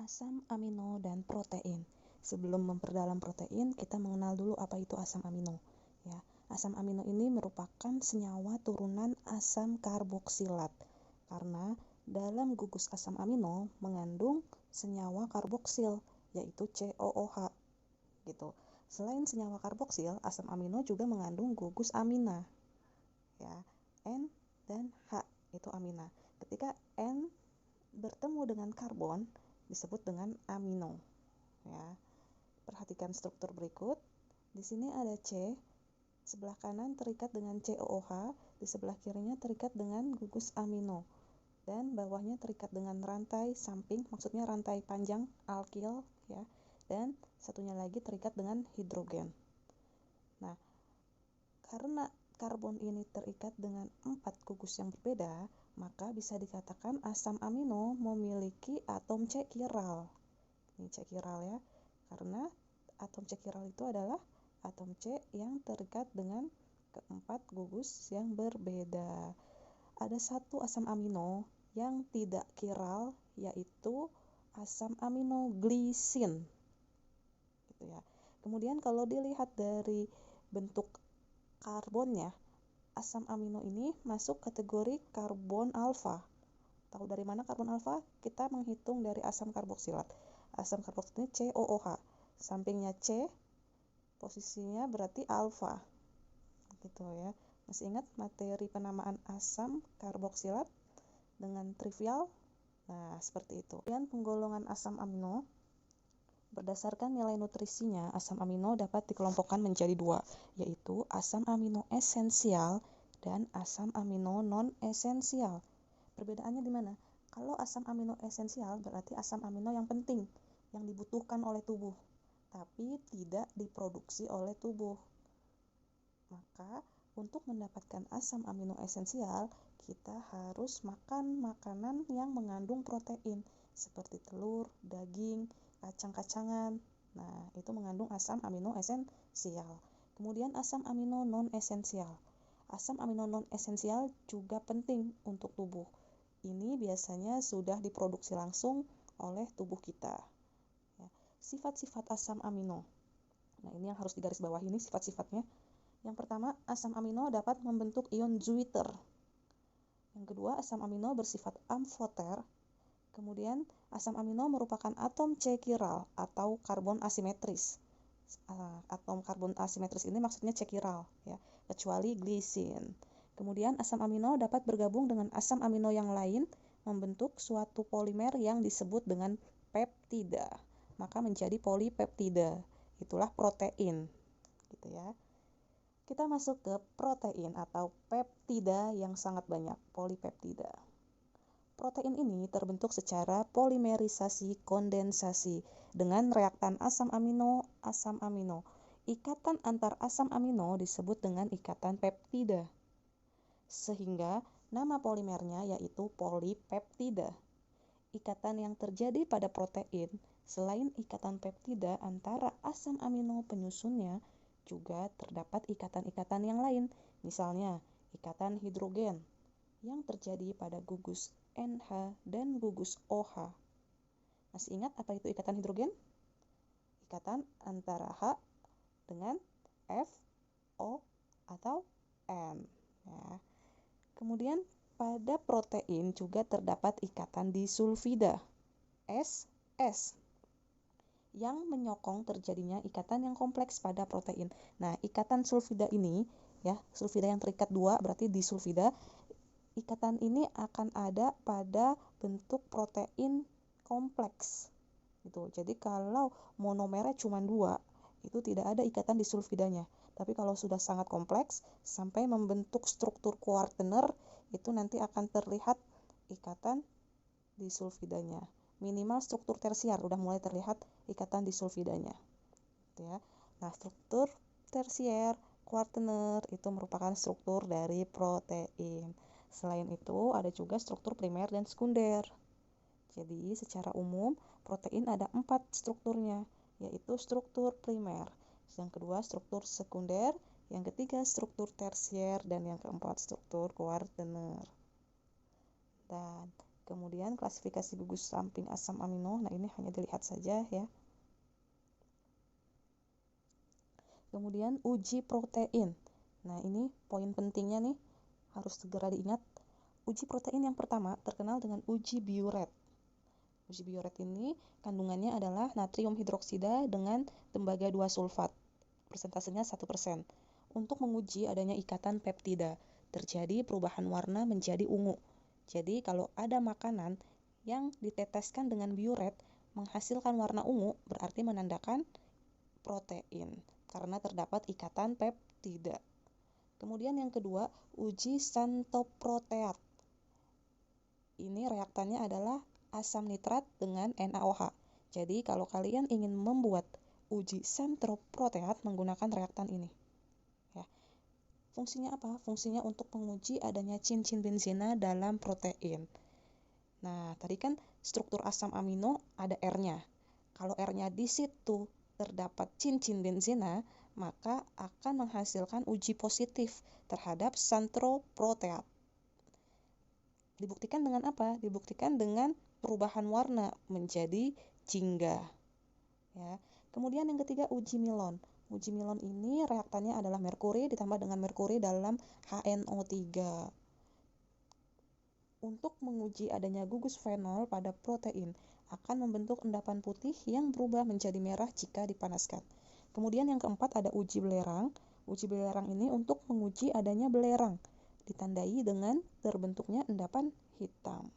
Asam amino dan protein. Sebelum memperdalam protein, kita mengenal dulu apa itu asam amino. Ya, asam amino ini merupakan senyawa turunan asam karboksilat. Karena dalam gugus asam amino mengandung senyawa karboksil, yaitu COOH. Gitu. Selain senyawa karboksil, asam amino juga mengandung gugus amina. Ya, N dan H itu amina. Ketika N bertemu dengan karbon disebut dengan amino. Ya. Perhatikan struktur berikut. Di sini ada C, sebelah kanan terikat dengan COOH, di sebelah kirinya terikat dengan gugus amino. Dan bawahnya terikat dengan rantai samping, maksudnya rantai panjang alkil ya. Dan satunya lagi terikat dengan hidrogen. Nah, karena karbon ini terikat dengan 4 gugus yang berbeda, maka bisa dikatakan asam amino memiliki atom C chiral. Ini C chiral ya, karena atom C chiral itu adalah atom C yang terikat dengan keempat gugus yang berbeda. Ada satu asam amino yang tidak chiral, yaitu asam amino glisin. Gitu ya. Kemudian kalau dilihat dari bentuk karbonnya, asam amino ini masuk kategori karbon alfa. Tahu dari mana karbon alfa? Kita menghitung dari asam karboksilat. Asam karboksilat ini COOH. Sampingnya C, posisinya berarti alfa. Gitu ya. Masih ingat materi penamaan asam karboksilat dengan trivial? Nah, seperti itu. Kemudian penggolongan asam amino. Berdasarkan nilai nutrisinya, asam amino dapat dikelompokkan menjadi dua, yaitu asam amino esensial dan asam amino non-esensial. Perbedaannya di mana? Kalau asam amino esensial berarti asam amino yang penting, yang dibutuhkan oleh tubuh, tapi tidak diproduksi oleh tubuh. Maka, untuk mendapatkan asam amino esensial, kita harus makan makanan yang mengandung protein, seperti telur, daging, kacang-kacangan. Nah, itu mengandung asam amino esensial. Kemudian asam amino non-esensial. Asam amino non-esensial juga penting untuk tubuh. Ini biasanya sudah diproduksi langsung oleh tubuh kita. Ya. Sifat-sifat asam amino. Nah, ini yang harus digarisbawahi ini sifat-sifatnya. Yang pertama, asam amino dapat membentuk ion Zwitter. Yang kedua, asam amino bersifat amfoter. Kemudian, asam amino merupakan atom C chiral atau karbon asimetris. Atom karbon asimetris ini maksudnya C chiral, ya, kecuali glisin. Kemudian, asam amino dapat bergabung dengan asam amino yang lain membentuk suatu polimer yang disebut dengan peptida. Maka menjadi polipeptida. Itulah protein, gitu ya. Kita masuk ke protein atau peptida yang sangat banyak, polipeptida. Protein ini terbentuk secara polimerisasi kondensasi dengan reaktan asam amino. Ikatan antar asam amino disebut dengan ikatan peptida. Sehingga nama polimernya yaitu polipeptida. Ikatan yang terjadi pada protein selain ikatan peptida antara asam amino penyusunnya, juga terdapat ikatan-ikatan yang lain, misalnya ikatan hidrogen yang terjadi pada gugus NH dan gugus OH. Masih ingat apa itu ikatan hidrogen? Ikatan antara H dengan F, O, atau N. Ya. Kemudian pada protein juga terdapat ikatan disulfida, SS, yang menyokong terjadinya ikatan yang kompleks pada protein. Nah, ikatan sulfida ini, ya, sulfida yang terikat dua berarti disulfida. Ikatan ini akan ada pada bentuk protein kompleks. Gitu. Jadi kalau monomernya cuma 2, itu tidak ada ikatan disulfidanya. Tapi kalau sudah sangat kompleks sampai membentuk struktur kuartener, itu nanti akan terlihat ikatan disulfidanya. Minimal struktur tersier udah mulai terlihat ikatan disulfidanya. Gitu ya. Nah, struktur tersier, kuartener itu merupakan struktur dari protein. Selain itu, ada juga struktur primer dan sekunder. Jadi, secara umum, protein ada 4 strukturnya, yaitu struktur primer. Yang kedua, struktur sekunder. Yang ketiga, struktur tersier. Dan yang keempat, struktur kuartener. Dan Kemudian klasifikasi gugus samping asam amino, nah ini hanya dilihat saja ya. Kemudian uji protein. Nah ini poin pentingnya nih, harus segera diingat. Uji protein yang pertama terkenal dengan uji Biuret. Uji Biuret ini kandungannya adalah natrium hidroksida dengan tembaga 2 sulfat. Persentasenya 1%. Untuk menguji adanya ikatan peptida, terjadi perubahan warna menjadi ungu. Jadi kalau ada makanan yang diteteskan dengan biuret menghasilkan warna ungu, berarti menandakan protein karena terdapat ikatan peptida. Kemudian yang kedua, uji xanthoproteat. Ini reaktannya adalah asam nitrat dengan NaOH. Jadi kalau kalian ingin membuat uji xanthoproteat menggunakan reaktan ini. Ya. Fungsinya apa? Fungsinya untuk menguji adanya cincin benzena dalam protein. Nah, tadi kan struktur asam amino ada R-nya. Kalau R-nya di situ terdapat cincin benzena, maka akan menghasilkan uji positif terhadap xanthoproteat. Dibuktikan dengan apa? Dibuktikan dengan perubahan warna menjadi jingga. Ya. Kemudian yang ketiga, uji Milon. Uji Milon ini reaktannya adalah merkuri ditambah dengan merkuri dalam HNO3. Untuk menguji adanya gugus fenol pada protein, akan membentuk endapan putih yang berubah menjadi merah jika dipanaskan. Kemudian yang keempat ada uji belerang. Uji belerang ini untuk menguji adanya belerang, ditandai dengan terbentuknya endapan hitam.